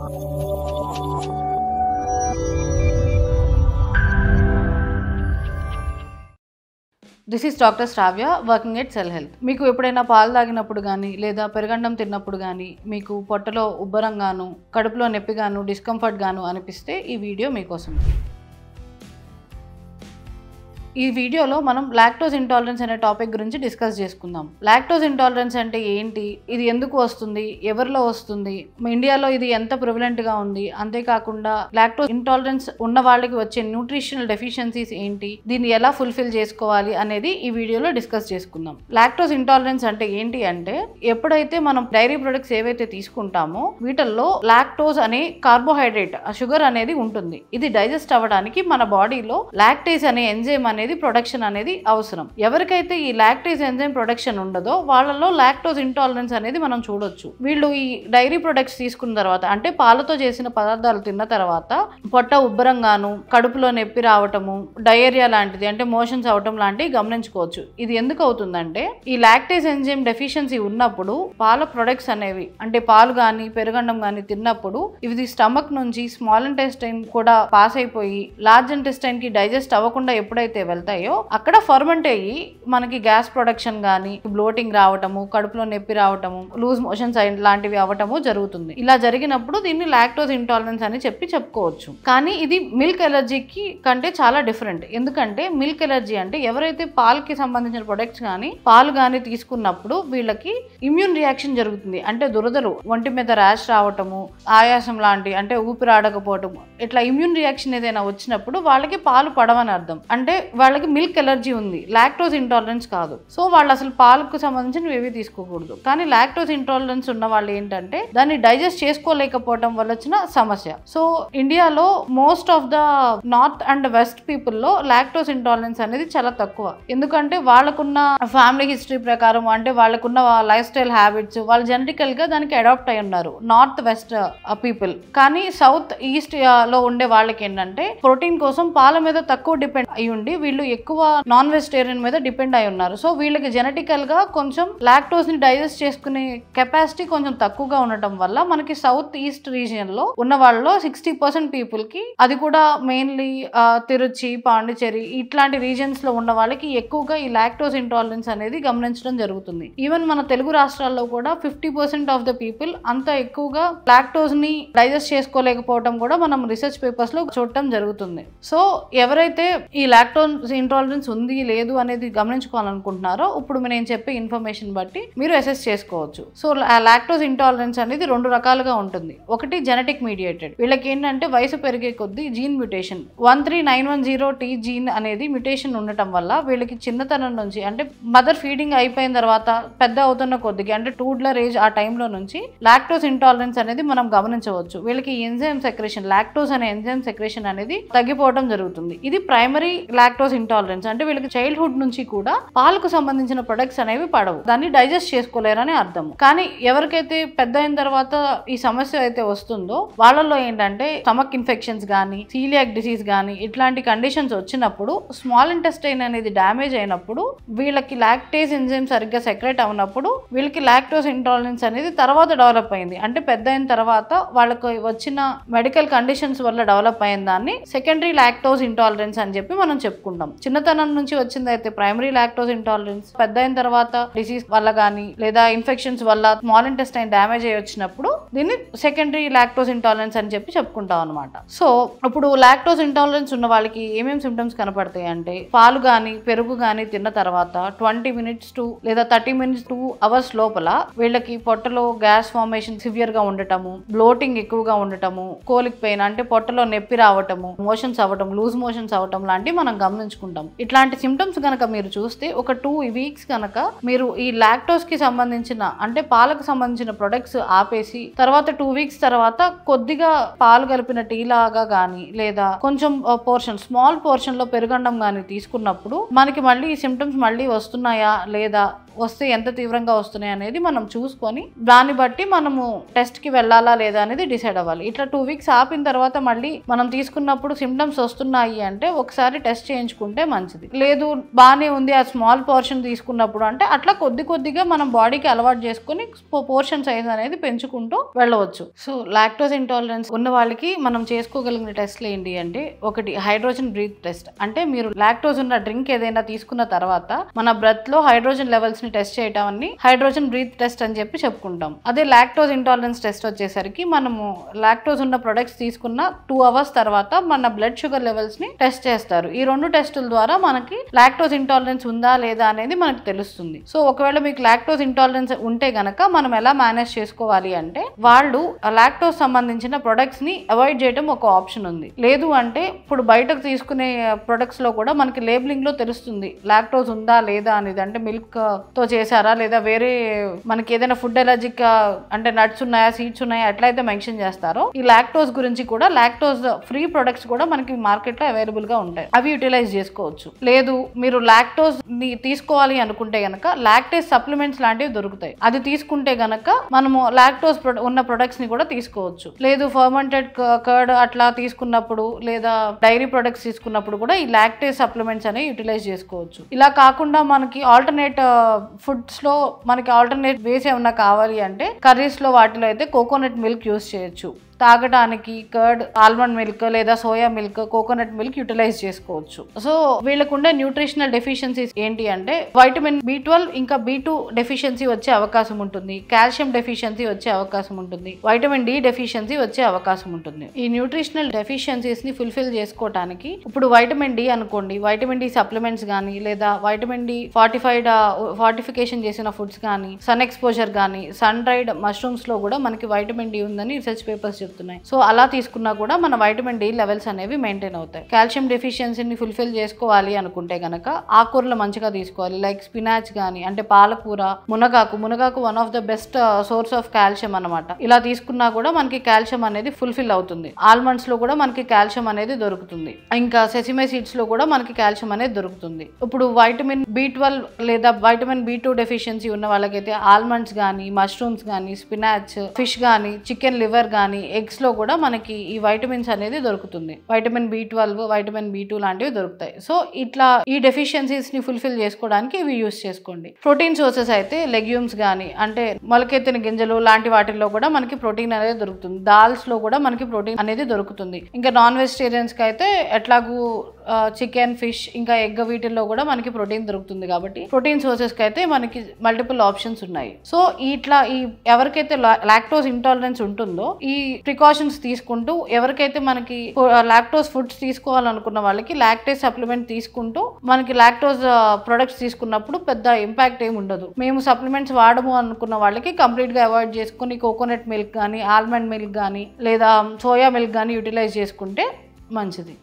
This is doctor Shravya working at cell health. మీకు ఎప్పుడైనా పాలు తాగినప్పుడు కానీ లేదా పెరుగన్నం తిన్నప్పుడు కానీ మీకు పొట్టలో ఉబ్బరంగాను కడుపులో నొప్పిగాను డిస్కంఫర్ట్ గాను అనిపిస్తే ఈ వీడియో మీకోసం. ఈ వీడియోలో మనం లాక్టోజ్ ఇంటాలరెన్స్ అనే టాపిక్ గురించి డిస్కస్ చేసుకుందాం. లాక్టోజ్ ఇంటాలరెన్స్ అంటే ఏంటి, ఇది ఎందుకు వస్తుంది, ఎవరిలో వస్తుంది, ఇండియాలో ఇది ఎంత ప్రివలెంట్గా ఉంది, అంతేకాకుండా లాక్టోజ్ ఇంటాలరెన్స్ ఉన్న వాళ్ళకి వచ్చే న్యూట్రిషనల్ డెఫిషియన్సీస్ ఏంటి, దీన్ని ఎలా ఫుల్ఫిల్ చేసుకోవాలి అనేది ఈ వీడియోలో డిస్కస్ చేసుకుందాం. లాక్టోజ్ ఇంటాలరెన్స్ అంటే ఏంటి అంటే, ఎప్పుడైతే మనం డైరీ ప్రొడక్ట్స్ ఏవైతే తీసుకుంటామో వీటిల్లో లాక్టోజ్ అనే కార్బోహైడ్రేట్ షుగర్ అనేది ఉంటుంది. ఇది డైజెస్ట్ అవ్వడానికి మన బాడీలో లాక్టేజ్ అనే ఎంజైమ్ అనేది ప్రొడక్షన్ అనేది అవసరం. ఎవరికైతే ఈ లాక్టేజ్ ఎంజైమ్ ప్రొడక్షన్ ఉండదో వాళ్ళలో లాక్టోజ్ ఇంటాలరెన్స్ అనేది మనం చూడొచ్చు. వీళ్ళు ఈ డైరీ ప్రొడక్ట్స్ తీసుకున్న తర్వాత అంటే పాలతో చేసిన పదార్థాలు తిన్న తర్వాత పొట్ట ఉబ్బరంగాను కడుపులో నొప్పి రావటము డయేరియా లాంటిది అంటే మోషన్స్ అవటం లాంటివి గమనించుకోవచ్చు. ఇది ఎందుకు అవుతుందంటే ఈ లాక్టేజ్ ఎంజైమ్ డెఫిషియన్సీ ఉన్నప్పుడు పాల ప్రొడక్ట్స్ అనేవి అంటే పాలు కానీ పెరుగన్నం కానీ తిన్నప్పుడు ఇవి స్టమక్ నుంచి స్మాల్ ఇంటెస్టైన్ కూడా పాస్ అయిపోయి లార్జ్ ఇంటెస్టైన్ కి డైజెస్ట్ అవ్వకుండా ఎప్పుడైతే వెళ్తాయో అక్కడ ఫర్మెంట్ అయ్యి మనకి గ్యాస్ ప్రొడక్షన్ గానీ బ్లోటింగ్ రావటము కడుపులో నొప్పి రావటము లూజ్ మోషన్స్ లాంటివి అవ్వటము జరుగుతుంది. ఇలా జరిగినప్పుడు దీన్ని లాక్టోజ్ ఇంటాలరెన్స్ అని చెప్పుకోవచ్చు. కానీ ఇది మిల్క్ ఎలర్జీకి కంటే చాలా డిఫరెంట్. ఎందుకంటే మిల్క్ ఎలర్జీ అంటే ఎవరైతే పాలకి సంబంధించిన ప్రొడక్ట్స్ కానీ పాలు కానీ తీసుకున్నప్పుడు వీళ్ళకి ఇమ్యూన్ రియాక్షన్ జరుగుతుంది. అంటే దురదలు ఒంటి మీద ర్యాష్ రావటము ఆయాసం లాంటి అంటే ఊపిరాడకపోవటము ఇట్లా ఇమ్యూన్ రియాక్షన్ ఏదైనా వచ్చినప్పుడు వాళ్ళకి పాలు పడవని అర్థం. అంటే వాళ్ళకి మిల్క్ ఎలర్జీ ఉంది, లాక్టోజ్ ఇంటాలరెన్స్ కాదు. సో వాళ్ళు అసలు పాలకు సంబంధించినవి ఏవి తీసుకోకూడదు. కానీ లాక్టోజ్ ఇంటాలరెన్స్ ఉన్న వాళ్ళు ఏంటంటే దాన్ని డైజెస్ట్ చేసుకోలేకపోవడం వల్ల వచ్చిన సమస్య. సో ఇండియాలో most of the north and west people లో లాక్టోజ్ ఇంటాలరెన్స్ అనేది చాలా తక్కువ. ఎందుకంటే వాళ్ళకున్న ఫ్యామిలీ హిస్టరీ ప్రకారం అంటే వాళ్ళకున్న లైఫ్ స్టైల్ హ్యాబిట్స్ వాళ్ళు జెనెటికల్ గా దానికి అడాప్ట్ అయి ఉన్నారు నార్త్ వెస్ట్ పీపుల్. కానీ సౌత్ ఈస్ట్ లో ఉండే వాళ్ళకి ఏంటంటే ప్రోటీన్ కోసం పాల మీద తక్కువ డిపెండ్ అయి ఉండి వీళ్ళు ఎక్కువ నాన్ వెజిటేరియన్ మీద డిపెండ్ అయి ఉన్నారు. సో వీళ్ళకి జెనెటికల్ గా కొంచెం లాక్టోజ్ ని డైజెస్ట్ చేసుకునే కెపాసిటీ కొంచెం తక్కువగా ఉండటం వల్ల మనకి సౌత్ ఈస్ట్ రీజియన్ లో ఉన్న వాళ్ళలో 60% పీపుల్ కి అది కూడా మెయిన్లీ తిరుచి పాండిచేరి ఇట్లాంటి రీజియన్స్ లో ఉన్న వాళ్ళకి ఎక్కువగా ఈ లాక్టోజ్ ఇంటాలరెన్స్ అనేది గమనించడం జరుగుతుంది. ఈవెన్ మన తెలుగు రాష్ట్రాల్లో కూడా 50% ఆఫ్ ద పీపుల్ అంత ఎక్కువగా లాక్టోజ్ ని డైజెస్ట్ చేసుకోలేకపోవడం కూడా మనం రీసెర్చ్ పేపర్స్ లో చూడటం జరుగుతుంది. సో ఎవరైతే ఈ లాక్టోజ్ ఇంటాలరెన్స్ ఉంది లేదు అనేది గమనించుకోవాలనుకుంటున్నారో ఇప్పుడు నేను చెప్పే ఇన్ఫర్మేషన్ బట్టి మీరు అసెస్ చేసుకోవచ్చు. సో లాక్టోజ్ ఇంటాలరెన్స్ అనేది రెండు రకాలుగా ఉంటుంది. ఒకటి జెనెటిక్ మీడియేటెడ్. వీళ్ళకి ఏంటంటే వయసు పెరిగే కొద్దీ జీన్ మ్యూటేషన్ 13910T జీన్ అనేది మ్యూటేషన్ ఉండటం వల్ల వీళ్ళకి చిన్నతనం నుంచి అంటే మదర్ ఫీడింగ్ అయిపోయిన తర్వాత పెద్ద అవుతున్న కొద్దికి అంటే టూడ్లర్ ఏజ్ ఆ టైంలో నుంచి లాక్టోజ్ ఇంటాలరెన్స్ అనేది మనం గమనించవచ్చు. వీళ్ళకి ఎంజైమ్ సెక్రేషన్ లాక్టోజ్ అనే ఎంజైమ్ సెక్రేషన్ అనేది తగ్గిపోవడం జరుగుతుంది. ఇది ప్రైమరీ లాక్టోజ్ ఇంటాలరెన్స్. అంటే వీళ్ళకి చైల్డ్హుడ్ నుంచి కూడా పాలకు సంబంధించిన ప్రొడక్ట్స్ అనేవి పడవు, దాన్ని డైజెస్ట్ చేసుకోలేరని అర్థం. కానీ ఎవరికైతే పెద్ద అయిన తర్వాత ఈ సమస్య అయితే వస్తుందో వాళ్ళలో ఏంటంటే స్టమక్ ఇన్ఫెక్షన్స్ కానీ సీలియాక్ డిసీజ్ కానీ ఇట్లాంటి కండిషన్స్ వచ్చినప్పుడు స్మాల్ ఇంటెస్టైన్ అనేది డ్యామేజ్ అయినప్పుడు వీళ్ళకి లాక్టేజ్ ఎంజైమ్ సరిగ్గా సెక్రేట్ అవునప్పుడు వీళ్ళకి లాక్టోజ్ ఇంటాలరెన్స్ అనేది తర్వాత డెవలప్ అయింది. అంటే పెద్ద అయిన తర్వాత వాళ్ళకి వచ్చిన మెడికల్ కండిషన్స్ వల్ల డెవలప్ అయిన దాన్ని సెకండరీ లాక్టోజ్ ఇంటాలరెన్స్ అని చెప్పి మనం చెప్పుకుంటాం. చిన్నతనం నుంచి వచ్చింది అయితే ప్రైమరీ లాక్టోజ్ ఇంటాలరెన్స్, పెద్ద అయిన తర్వాత డిసీజ్ వల్ల కానీ లేదా ఇన్ఫెక్షన్స్ వల్ల స్మాల్ ఇంటెస్టైన్ డ్యామేజ్ అయ్యి వచ్చినప్పుడు దీన్ని సెకండరీ లాక్టోజ్ ఇంటాలరెన్స్ అని చెప్పి చెప్పుకుంటాం అనమాట. సో ఇప్పుడు లాక్టోజ్ ఇంటాలరెన్స్ ఉన్న వాళ్ళకి ఏమేమి సిమ్టమ్స్ కనపడతాయి అంటే పాలు కానీ పెరుగు కానీ తిన్న తర్వాత 20 minutes to లేదా 30 minutes to hours లోపల వీళ్ళకి పొట్టలో గ్యాస్ ఫార్మేషన్ సివియర్ గా ఉండటము, బ్లోటింగ్ ఎక్కువగా ఉండటము, కోలిక్ పెయిన్ అంటే పొట్టలో నొప్పి రావటము, మోషన్స్ అవ్వటం, లూజ్ మోషన్స్ అవ్వటం లాంటివి మనం గమనించుకుంటాం. ఇట్లాంటి సిమ్టమ్స్ కనుక మీరు చూస్తే ఒక 2 weeks కనుక మీరు ఈ లాక్టోజ్ కి సంబంధించిన అంటే పాలకు సంబంధించిన ప్రొడక్ట్స్ ఆపేసి తర్వాత 2 weeks తర్వాత కొద్దిగా పాలు కలిపిన టీ లాగా గానీ లేదా కొంచెం పోర్షన్ స్మాల్ పోర్షన్ లో పెరుగన్నం గానీ తీసుకున్నప్పుడు మనకి మళ్ళీ ఈ సిమ్టమ్స్ మళ్ళీ వస్తున్నాయా లేదా వస్తే ఎంత తీవ్రంగా వస్తున్నాయి అనేది మనం చూసుకొని దాన్ని బట్టి మనము టెస్ట్ కి వెళ్ళాలా లేదా అనేది డిసైడ్ అవ్వాలి. ఇట్లా 2 వీక్స్ ఆపిన తర్వాత మళ్ళీ మనం తీసుకున్నప్పుడు సిమ్టమ్స్ వస్తున్నాయి అంటే ఒకసారి టెస్ట్ చేయించుకుంటే మంచిది. లేదు బాగానే ఉంది ఆ స్మాల్ పోర్షన్ తీసుకున్నప్పుడు అంటే అట్లా కొద్దిగా మనం బాడీకి అలవాటు చేసుకుని పోర్షన్ సైజ్ అనేది పెంచుకుంటూ వెళ్ళవచ్చు. సో లాక్టోజ్ ఇంటాలరెన్స్ ఉన్న వాళ్ళకి మనం చేసుకోగలిగిన టెస్ట్లు ఏంటి అంటే, ఒకటి హైడ్రోజన్ బ్రీత్ టెస్ట్. అంటే మీరు లాక్టోజ్ ఉన్న డ్రింక్ ఏదైనా తీసుకున్న తర్వాత మన బ్రెత్ లో హైడ్రోజన్ లెవెల్స్ ని టెస్ట్ చేయడాన్ని హైడ్రోజన్ బ్రీత్ టెస్ట్ అని చెప్పి చెప్పుకుంటాం. అదే లాక్టోజ్ ఇంటాలరెన్స్ టెస్ట్ వచ్చేసరికి మనము లాక్టోజ్ ఉన్న ప్రొడక్ట్స్ తీసుకున్న 2 hours తర్వాత మన బ్లడ్ షుగర్ లెవెల్స్ ని టెస్ట్ చేస్తారు. ఈ 2 టెస్టుల ద్వారా మనకి లాక్టోజ్ ఇంటాలరెన్స్ ఉందా లేదా అనేది మనకు తెలుస్తుంది. సో ఒకవేళ మీకు లాక్టోజ్ ఇంటాలరెన్స్ ఉంటే గనక మనం ఎలా మేనేజ్ చేసుకోవాలి అంటే, వాళ్ళు లాక్టోజ్ సంబంధించిన ప్రొడక్ట్స్ ని అవాయిడ్ చేయడం ఒక ఆప్షన్ ఉంది. లేదు అంటే ఇప్పుడు బయటకు తీసుకునే ప్రొడక్ట్స్ లో కూడా మనకి లేబులింగ్ లో తెలుస్తుంది లాక్టోజ్ ఉందా లేదా అనేది. అంటే మిల్క్ తో చేశారా లేదా వేరే మనకి ఏదైనా ఫుడ్ ఎలర్జిక్ అంటే నట్స్ ఉన్నాయా సీడ్స్ ఉన్నాయా ఎట్లయితే మెన్షన్ చేస్తారో ఈ లాక్టోజ్ గురించి కూడా లాక్టోజ్ ఫ్రీ ప్రొడక్ట్స్ కూడా మనకి మార్కెట్ లో అవైలబుల్ గా ఉంటాయి. అవి యూటిలైజ్ చేసుకోవచ్చు. లేదు మీరు లాక్టోజ్ ని తీసుకోవాలి అనుకుంటే గనక లాక్టేజ్ సప్లిమెంట్స్ లాంటివి దొరుకుతాయి. అది తీసుకుంటే గనక మనము లాక్టోజ్ ఉన్న ప్రొడక్ట్స్ ని కూడా తీసుకోవచ్చు. లేదు ఫర్మెంటెడ్ కర్డ్ అట్లా తీసుకున్నప్పుడు లేదా డైరీ ప్రొడక్ట్స్ తీసుకున్నప్పుడు కూడా ఈ లాక్టేజ్ సప్లిమెంట్స్ అనేవి యూటిలైజ్ చేసుకోవచ్చు. ఇలా కాకుండా మనకి ఆల్టర్నేట్ ఫుడ్స్ లో మనకి ఆల్టర్నేట్ వేస్ ఏమన్నా కావాలి అంటే కర్రీస్ లో వాటిలో అయితే కోకోనట్ మిల్క్ యూజ్ చేయొచ్చు. తాగడానికి కర్డ్, ఆల్మండ్ మిల్క్ లేదా soya milk, coconut milk utilize చేసుకోవచ్చు. సో వీళ్ళకుండే న్యూట్రిషనల్ డెఫిషియన్సీస్ ఏంటి అంటే వైటమిన్ B12 ఇంకా B2 డెఫిషియన్సీ వచ్చే అవకాశం ఉంటుంది, కాల్షియం డెఫిషియన్సీ వచ్చే అవకాశం ఉంటుంది, వైటమిన్ D డెఫిషియన్సీ వచ్చే అవకాశం ఉంటుంది. ఈ న్యూట్రిషనల్ డెఫిషియన్సీస్ ని ఫుల్ఫిల్ చేసుకోవడానికి ఇప్పుడు వైటమిన్ D అనుకోండి, వైటమిన్ D సప్లిమెంట్స్ కానీ లేదా వైటమిన్ D ఫార్టిఫికేషన్ చేసిన ఫుడ్స్ కానీ, సన్ ఎక్స్పోజర్ కానీ, సన్ డ్రైడ్ మష్రూమ్స్ లో కూడా మనకి వైటమిన్ D ఉందని రీసెర్చ్ పేపర్స్ చెప్తున్నాయి. సో అలా తీసుకున్నా కూడా మన వైటమిన్ D లెవెల్స్ అనేవి మెయింటైన్ అవుతాయి. కాల్షియం డెఫిషియన్సీని ఫుల్ఫిల్ చేసుకోవాలి అనుకుంటే గనక ఆకుకూరలు మంచిగా తీసుకోవాలి. లైక్ స్పినాచ్ గానీ, అంటే పాలకూర, మునగాకు one of the best source of calcium అనమాట. ఇలా తీసుకున్నా కూడా మనకి కాల్షియం అనేది ఫుల్ఫిల్ అవుతుంది. ఆల్మండ్స్ లో కూడా మనకి కాల్షియం అనేది దొరుకుతుంది. ఇంకా సెసిమే సీడ్స్ లో కూడా మనకి కాల్షియం అనేది దొరుకుతుంది. ఇప్పుడు వైటమిన్ B12 లేదా వైటమిన్ B2 డెఫిషియన్సీ ఉన్న వాళ్ళకైతే ఆల్మండ్స్ గానీ, మష్రూమ్స్ గానీ, స్పినాచ్, ఫిష్ గానీ, చికెన్ లివర్ గానీ, ఎగ్స్ లో కూడా మనకి ఈ వైటమిన్స్ అనేది దొరుకుతుంది. వైటమిన్ B12, వైటమిన్ B2 లాంటివి దొరుకుతాయి. సో ఇట్లా ఈ డెఫిషియన్సీస్ ని ఫుల్ఫిల్ చేసుకోవడానికి ఇవి యూస్ చేసుకోండి. ప్రోటీన్ సోర్సెస్ అయితే లెగ్యూమ్స్ గానీ, అంటే మొలకెత్తిన గింజలు లాంటి వాటిల్లో కూడా మనకి ప్రోటీన్ అనేది దొరుకుతుంది. దాల్స్ లో కూడా మనకి ప్రోటీన్ అనేది దొరుకుతుంది. ఇంకా నాన్ వెజిటేరియన్స్ కి అయితే ఎట్లాగూ చికెన్, ఫిష్, ఇంకా ఎగ్ వీటిల్లో కూడా మనకి ప్రోటీన్ దొరుకుతుంది. కాబట్టి ప్రోటీన్ సోర్సెస్ కి అయితే మనకి మల్టిపుల్ ఆప్షన్స్ ఉన్నాయి. సో ఇట్లా ఈ ఎవరికైతే లాక్టోజ్ ఇంటాలరెన్స్ ఉంటుందో ఈ ప్రికాషన్స్ తీసుకుంటూ, ఎవరికైతే మనకి లాక్టోజ్ ఫుడ్స్ తీసుకోవాలనుకున్న వాళ్ళకి లాక్టేజ్ సప్లిమెంట్ తీసుకుంటూ మనకి లాక్టోజ్ ప్రొడక్ట్స్ తీసుకున్నప్పుడు పెద్ద ఇంపాక్ట్ ఏమి ఉండదు. మేము సప్లిమెంట్స్ వాడము అనుకున్న వాళ్ళకి కంప్లీట్ గా అవాయిడ్ చేసుకుని కోకోనట్ మిల్క్ కానీ, ఆల్మండ్ మిల్క్ కానీ లేదా సోయా మిల్క్ కానీ యూటిలైజ్ చేసుకుంటే మంచిది.